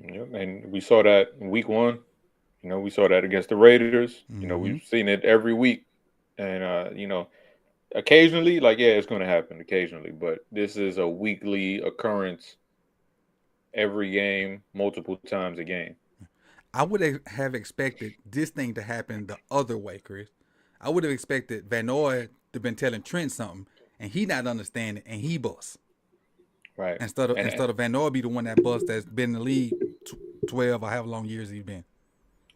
[SPEAKER 2] Yep, and we saw that in week 1. You know, we saw that against the Raiders. Mm-hmm. You know, we've seen it every week. And, you know, occasionally, like, yeah, it's going to happen occasionally. But this is a weekly occurrence every game, multiple times a game.
[SPEAKER 1] I would have expected this thing to happen the other way, Chris. I would have expected Van Noy to been telling Trent something, and he not understanding, and he bust
[SPEAKER 2] Right.
[SPEAKER 1] instead of Van Noy be the one that bust that's been in the league 12 or however long years he's been.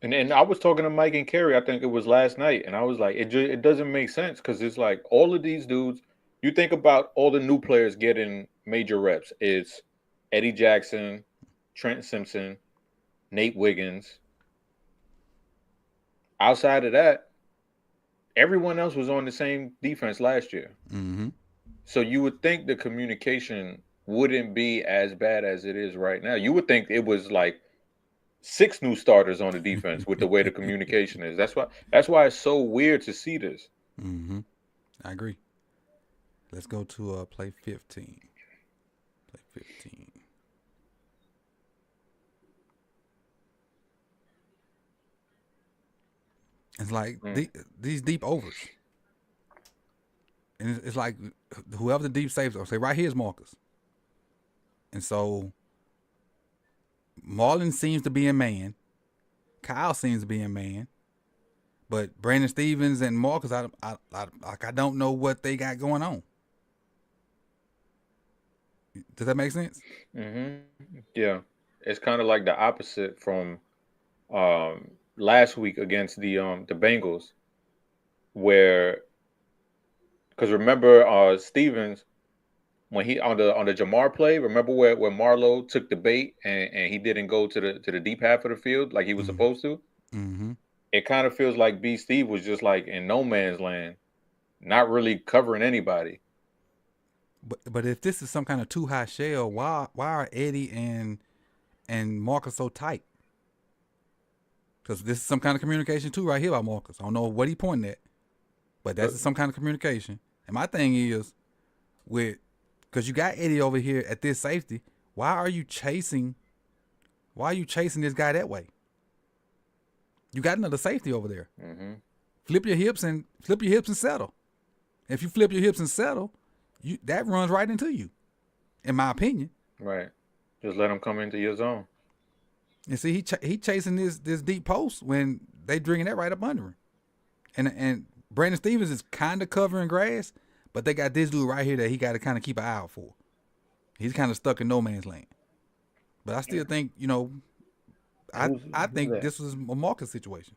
[SPEAKER 2] And I was talking to Mike and Kerry, I think it was last night, and I was like, it doesn't make sense because it's like all of these dudes. You think about all the new players getting major reps. It's Eddie Jackson, Trent Simpson, Nate Wiggins. Outside of that, everyone else was on the same defense last year.
[SPEAKER 1] Mm-hmm.
[SPEAKER 2] So you would think the communication wouldn't be as bad as it is right now. You would think it was like 6 new starters on the defense with the way the communication is. That's why it's so weird to see this.
[SPEAKER 1] Mm-hmm. I agree. Let's go to play 15. Play 15. It's like these deep overs. And it's like whoever the deep safes are, say right here is Marcus. And so Marlon seems to be in man. Kyle seems to be in man. But Brandon Stevens and Marcus, I don't know what they got going on. Does that make sense?
[SPEAKER 2] Yeah, it's kind of like the opposite from last week against the Bengals, where because remember Stevens when he on the Jamar play, remember where Marlowe took the bait and he didn't go to the deep half of the field like he was supposed to.
[SPEAKER 1] Mm-hmm.
[SPEAKER 2] It kind of feels like B. Steve was just like in no man's land, not really covering anybody.
[SPEAKER 1] But if this is some kind of too high shell, why are Eddie and Marcus so tight? Because this is some kind of communication too right here by Marcus. I don't know what he pointing at, but that's some kind of communication. And my thing is because you got Eddie over here at this safety, why are you chasing this guy that way? You got another safety over there.
[SPEAKER 2] Mm-hmm.
[SPEAKER 1] Flip your hips and settle. If you flip your hips and settle, that runs right into you, in my opinion.
[SPEAKER 2] Right. Just let him come into your zone.
[SPEAKER 1] And see, he chasing this deep post when they drinking that right up under him. And Brandon Stevens is kind of covering grass, but they got this dude right here that he got to kind of keep an eye out for. He's kind of stuck in no man's land. But I still think, I think this was a Marcus situation.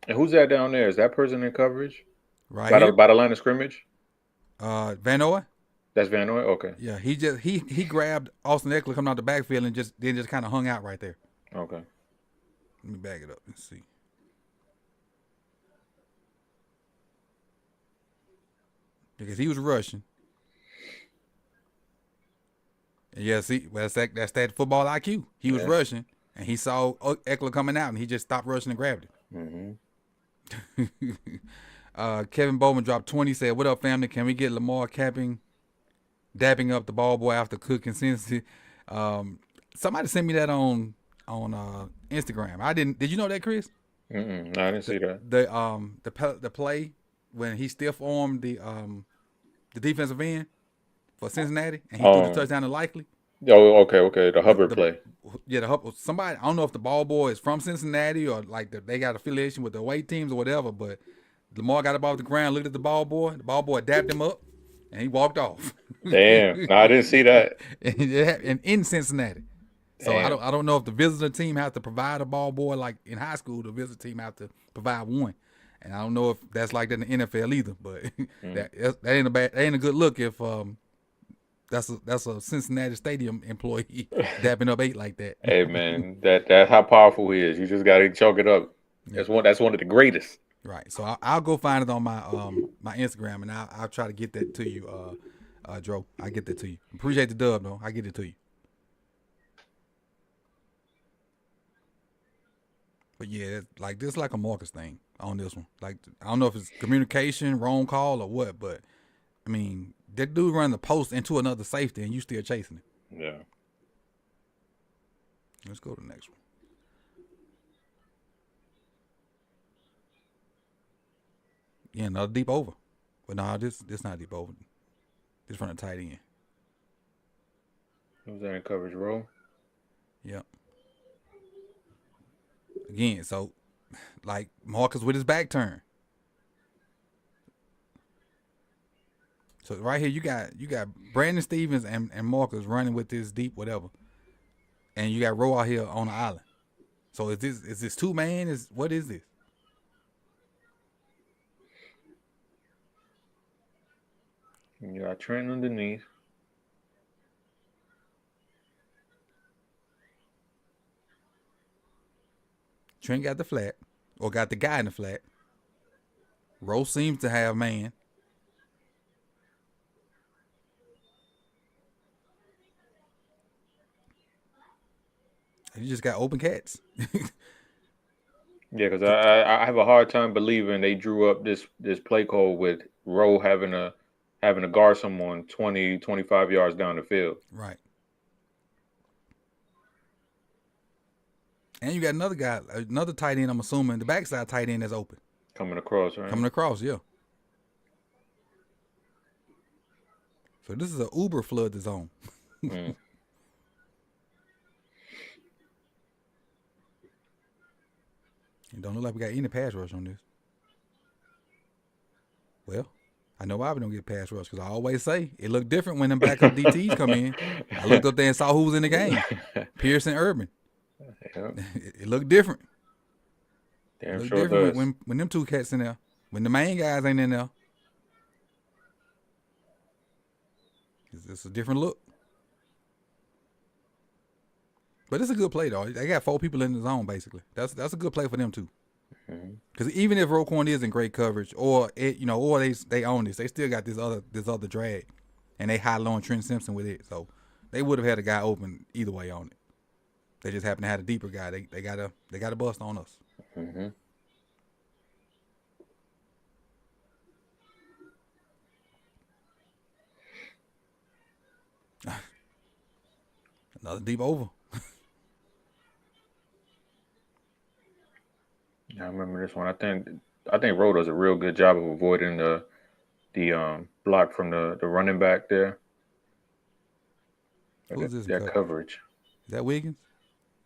[SPEAKER 2] And who's that down there? Is that person in coverage?
[SPEAKER 1] Right
[SPEAKER 2] by the line of scrimmage?
[SPEAKER 1] Van Noy?
[SPEAKER 2] That's Van Noy? Okay.
[SPEAKER 1] Yeah, he grabbed Austin Eckler coming out the backfield and just kind of hung out right there.
[SPEAKER 2] Okay.
[SPEAKER 1] Let me back it up and see. Because he was rushing. And yeah, see, that's that football IQ. He was rushing, and he saw Eckler coming out, and he just stopped rushing and grabbed it. Mm-hmm. Kevin Bowman dropped 20, said, "What up, family? Can we get Lamar dapping up the ball boy after Cook consistency?" Somebody sent me that on Instagram. I didn't. Did you know that, Chris?
[SPEAKER 2] No, I didn't see that.
[SPEAKER 1] The play when he stiff armed the defensive end for Cincinnati and he threw the touchdown to Likely.
[SPEAKER 2] Oh, okay. The Hubbard play.
[SPEAKER 1] Yeah, somebody, I don't know if the ball boy is from Cincinnati or like they got affiliation with the away teams or whatever, but Lamar got up off the ground, looked at the ball boy dapped him up, and he walked off.
[SPEAKER 2] Damn, no, I didn't see that.
[SPEAKER 1] and in Cincinnati. So
[SPEAKER 2] Damn.
[SPEAKER 1] I don't know if the visitor team has to provide a ball boy like in high school. The visitor team has to provide one, and I don't know if that's like that in the NFL either. But that ain't a good look if that's a Cincinnati Stadium employee dapping up 8 like that.
[SPEAKER 2] Hey man, that's how powerful he is. You just gotta chalk it up. That's one of the greatest.
[SPEAKER 1] Right. So I'll go find it on my my Instagram and I'll try to get that to you, Dro. I get that to you. Appreciate the dub though. I get it to you. But yeah, this is like a Marcus thing on this one. Like I don't know if it's communication, wrong call, or what, but I mean that dude run the post into another safety and you still chasing it.
[SPEAKER 2] Yeah.
[SPEAKER 1] Let's go to the next one. Yeah, another deep over. But no, this not deep over. This from the tight end.
[SPEAKER 2] Who's that in coverage row?
[SPEAKER 1] Yep. Again, so like Marcus with his back turned. So right here you got Brandon Stevens and Marcus running with this deep whatever. And you got Roe out here on the island. So is this 2-man? What is this?
[SPEAKER 2] You got Trent underneath.
[SPEAKER 1] Trent got the flat, or got the guy in the flat. Roe seems to have man. You just got open cats.
[SPEAKER 2] Yeah, because I have a hard time believing they drew up this play call with Rowe having to guard someone 20, 25 yards down the field.
[SPEAKER 1] Right. And you got another guy, another tight end, I'm assuming, the backside tight end that's open.
[SPEAKER 2] Coming across, right?
[SPEAKER 1] Coming across, yeah. So this is an Uber flood zone.
[SPEAKER 2] Mm.
[SPEAKER 1] It don't look like we got any pass rush on this. Well, I know why we don't get pass rush, because I always say it looked different when them backup DTs come in. I looked up there and saw who was in the game. Pierce and Urban.
[SPEAKER 2] Yep.
[SPEAKER 1] It looked different.
[SPEAKER 2] Damn
[SPEAKER 1] It looked
[SPEAKER 2] sure
[SPEAKER 1] different
[SPEAKER 2] does.
[SPEAKER 1] when them two cats in there. When the main guys ain't in there. It's a different look. But it's a good play though. They got 4 people in the zone basically. That's a good play for them too. Because even if Roquan is in great coverage, or they own this, they still got this other drag, and they high low on Trent Simpson with it. So they would have had a guy open either way on it. They just happen to have a deeper guy. They got a bust on us.
[SPEAKER 2] Mm-hmm.
[SPEAKER 1] Another deep over.
[SPEAKER 2] I remember this one. I think Rowe does a real good job of avoiding the block from the running back there.
[SPEAKER 1] Who's this?
[SPEAKER 2] That coverage.
[SPEAKER 1] Is that Wiggins?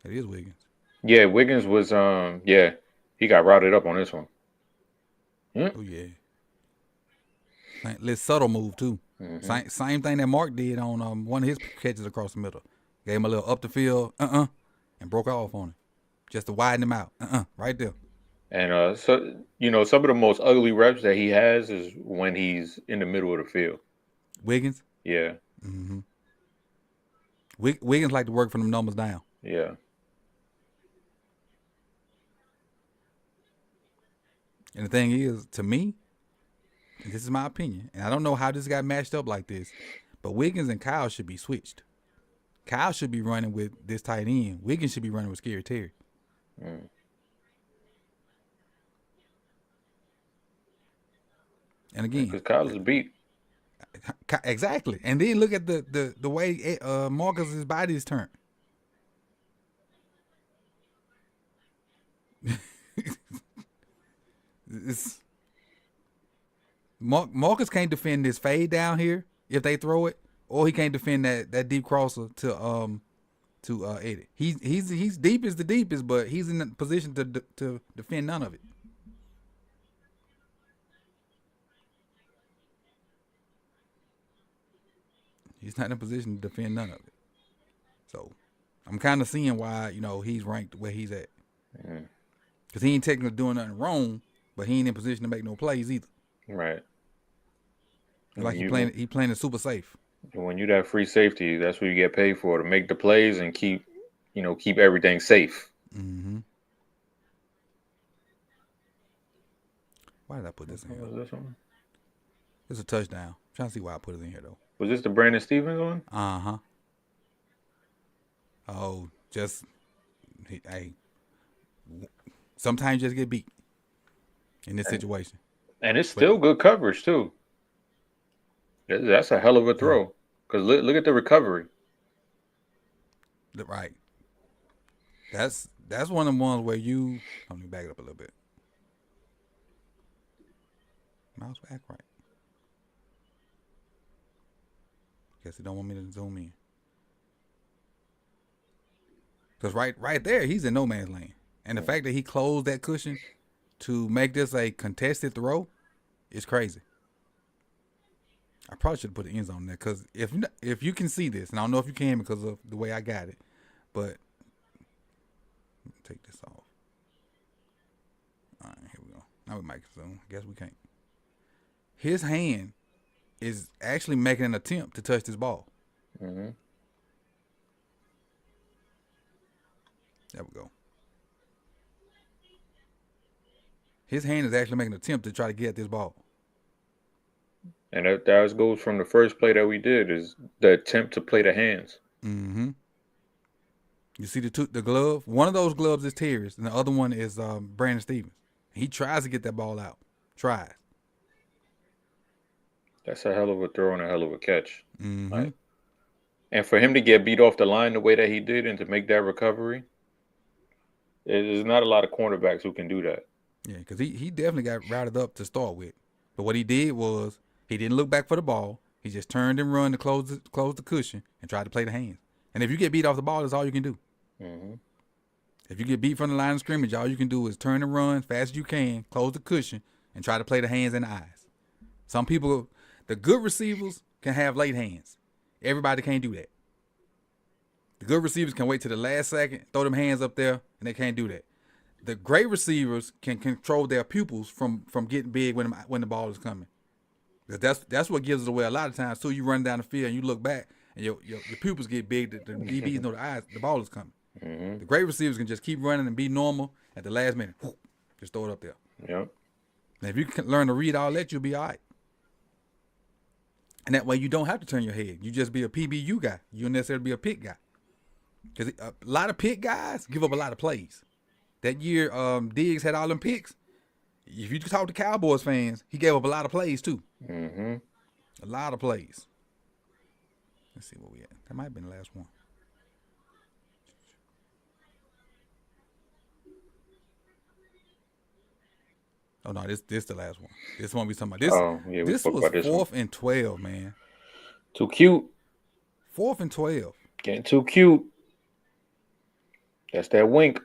[SPEAKER 1] It is Wiggins.
[SPEAKER 2] Yeah, Wiggins was he got routed up on this one.
[SPEAKER 1] Oh yeah. Little subtle move too.
[SPEAKER 2] Mm-hmm.
[SPEAKER 1] Same thing that Mark did on one of his catches across the middle. Gave him a little up the field, and broke off on him, just to widen him out, right there.
[SPEAKER 2] And so some of the most ugly reps that he has is when he's in the middle of the field.
[SPEAKER 1] Wiggins.
[SPEAKER 2] Yeah.
[SPEAKER 1] Mm-hmm. Wiggins like to work from them numbers down.
[SPEAKER 2] Yeah.
[SPEAKER 1] And the thing is, to me, and this is my opinion, and I don't know how this got matched up like this, but Wiggins and Kyle should be switched. Kyle should be running with this tight end. Wiggins should be running with Scary Terry.
[SPEAKER 2] Mm.
[SPEAKER 1] And again,
[SPEAKER 2] because Kyle's a beat.
[SPEAKER 1] Exactly. And then look at the way Marcus's body is turned. Marcus can't defend this fade down here if they throw it, or he can't defend that deep crosser to Eddie. He's deep as the deepest, but he's in a position to defend none of it. He's not in a position to defend none of it. So I'm kind of seeing why he's ranked where he's at. Because he ain't technically doing nothing wrong, but he ain't in position to make no plays either.
[SPEAKER 2] Right.
[SPEAKER 1] Like he playing it super safe.
[SPEAKER 2] When you that free safety, that's what you get paid for, to make the plays and keep everything safe.
[SPEAKER 1] Mm-hmm. Why did I put this in here?
[SPEAKER 2] Was this one?
[SPEAKER 1] It's a touchdown. I'm trying to see why I put it in here though.
[SPEAKER 2] Was this the Brandon Stevens one?
[SPEAKER 1] Uh-huh. Oh, hey. Sometimes you just get beat in this situation.
[SPEAKER 2] And it's still good coverage too. That's a hell of a throw. Because look at the recovery.
[SPEAKER 1] Right. That's one of the ones where let me back it up a little bit. Mouse back right. Guess he don't want me to zoom in. Because right there, he's in no man's lane. And the fact that he closed that cushion to make this a contested throw is crazy. I probably should have put the end zone there because if you can see this, and I don't know if you can because of the way I got it, but let me take this off. All right, here we go. Now we might zoom. I guess we can't. His hand is actually making an attempt to touch this ball.
[SPEAKER 2] Mm-hmm.
[SPEAKER 1] There we go. His hand is actually making an attempt to try to get at this ball.
[SPEAKER 2] And that goes from the first play that we did is the attempt to play the hands.
[SPEAKER 1] Mm-hmm. You see the glove? One of those gloves is Terry's, and the other one is Brandon Stevens. He tries to get that ball out. Tries.
[SPEAKER 2] That's a hell of a throw and a hell of a catch.
[SPEAKER 1] Mm-hmm.
[SPEAKER 2] Like, and for him to get beat off the line the way that he did and to make that recovery, there's not a lot of cornerbacks who can do that.
[SPEAKER 1] Yeah, because he definitely got routed up to start with. But what he did was he didn't look back for the ball. He just turned and run to close the cushion and tried to play the hands. And if you get beat off the ball, that's all you can do.
[SPEAKER 2] Mm-hmm.
[SPEAKER 1] If you get beat from the line of scrimmage, all you can do is turn and run fast as you can, close the cushion, and try to play the hands and the eyes. Some people, the good receivers can have late hands. Everybody can't do that. The good receivers can wait till the last second, throw them hands up there, and they can't do that. The great receivers can control their pupils from getting big when the ball is coming. That's what gives it away a lot of times. So you run down the field and you look back and your pupils get big. The DBs know the ball is coming.
[SPEAKER 2] Mm-hmm.
[SPEAKER 1] The great receivers can just keep running and be normal at the last minute. Just throw it up there.
[SPEAKER 2] Yep.
[SPEAKER 1] And if you can learn to read all that, you'll be all right. And that way you don't have to turn your head. You just be a PBU guy. You don't necessarily be a pick guy. Because a lot of pick guys give up a lot of plays. That year, Diggs had all them picks. If you talk to Cowboys fans, he gave up a lot of plays too.
[SPEAKER 2] Mm-hmm.
[SPEAKER 1] A lot of plays. Let's see where we at. That might have been the last one. Oh no, this the last one. This one we talking about. This was 4th and 12, man.
[SPEAKER 2] Too cute.
[SPEAKER 1] 4th and 12.
[SPEAKER 2] Getting too cute. That's that wink.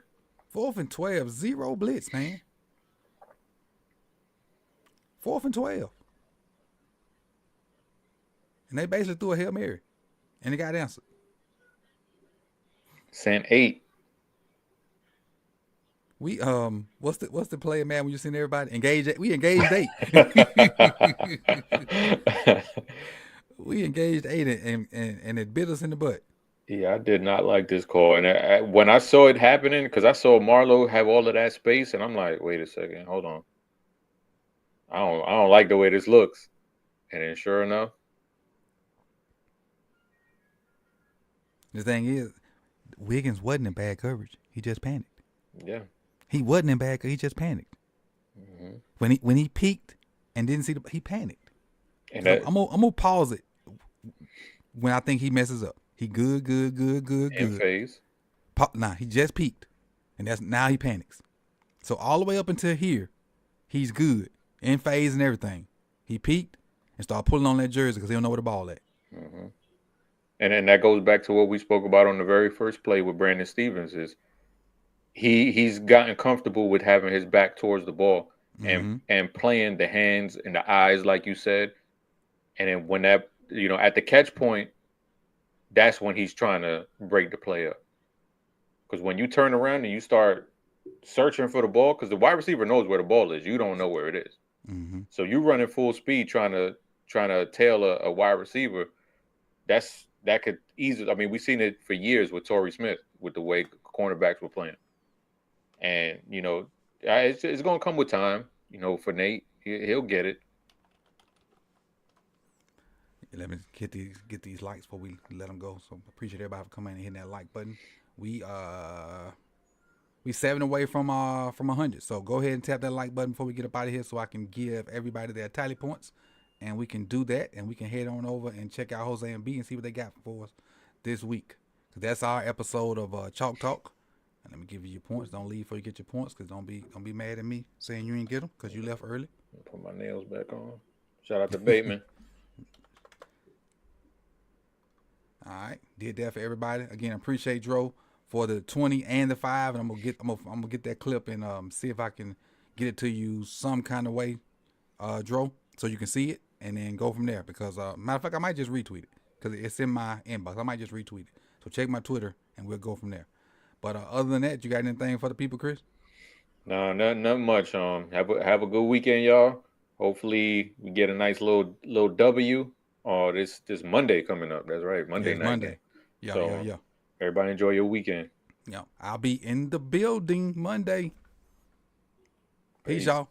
[SPEAKER 1] 4th and 12, 0 blitz, man. 4th and 12. And they basically threw a Hail Mary. And it got answered.
[SPEAKER 2] Sent 8.
[SPEAKER 1] We what's the play, man, when you seen everybody? We engaged 8. We engaged 8 and it bit us in the butt.
[SPEAKER 2] Yeah, I did not like this call. And when I saw it happening, because I saw Marlowe have all of that space, and I'm like, wait a second, hold on. I don't like the way this looks. And then sure enough.
[SPEAKER 1] The thing is, Wiggins wasn't in bad coverage. He just panicked.
[SPEAKER 2] Yeah.
[SPEAKER 1] He wasn't in bad coverage. He just panicked.
[SPEAKER 2] Mm-hmm.
[SPEAKER 1] When he peeked and didn't see he panicked.
[SPEAKER 2] And
[SPEAKER 1] so I'm gonna pause it when I think he messes up. He good.
[SPEAKER 2] In phase.
[SPEAKER 1] Nah, he just peaked. And now he panics. So all the way up until here, he's good. In phase and everything. He peaked and started pulling on that jersey because he don't know where the ball at.
[SPEAKER 2] Mm-hmm. And then that goes back to what we spoke about on the very first play with Brandon Stevens is he's gotten comfortable with having his back towards the ball and playing the hands and the eyes, like you said. And then when that, at the catch point, that's when he's trying to break the play up. Because when you turn around and you start searching for the ball, because the wide receiver knows where the ball is, you don't know where it is.
[SPEAKER 1] Mm-hmm.
[SPEAKER 2] So you running full speed trying to tail a wide receiver. That could easily. I mean, we've seen it for years with Torrey Smith with the way cornerbacks were playing, and it's going to come with time. For Nate, he'll get it.
[SPEAKER 1] Let me get these likes before we let them go. So appreciate everybody for coming and hitting that like button. We 7 away from 100. So go ahead and tap that like button before we get up out of here, so I can give everybody their tally points, and we can do that, and we can head on over and check out Jose and B and see what they got for us this week. So that's our episode of Chalk Talk. And let me give you your points. Don't leave before you get your points, because don't be mad at me saying you didn't get them because you left early.
[SPEAKER 2] Put my nails back on. Shout out to Bateman.
[SPEAKER 1] All right, did that for everybody. Again, appreciate Dro for the 20 and the 5, and I'm gonna get that clip and see if I can get it to you some kind of way, Dro, so you can see it and then go from there. Because matter of fact, I might just retweet it because it's in my inbox. I might just retweet it. So check my Twitter and we'll go from there. But other than that, you got anything for the people, Chris?
[SPEAKER 2] No, nothing much. Have a good weekend, y'all. Hopefully we get a nice little W. Oh, this Monday coming up. That's right, Monday
[SPEAKER 1] Yeah, it's
[SPEAKER 2] night
[SPEAKER 1] Monday.
[SPEAKER 2] game.
[SPEAKER 1] Yeah,
[SPEAKER 2] So
[SPEAKER 1] yeah, yeah.
[SPEAKER 2] everybody enjoy your weekend.
[SPEAKER 1] Yeah, I'll be in the building Monday. Peace, y'all.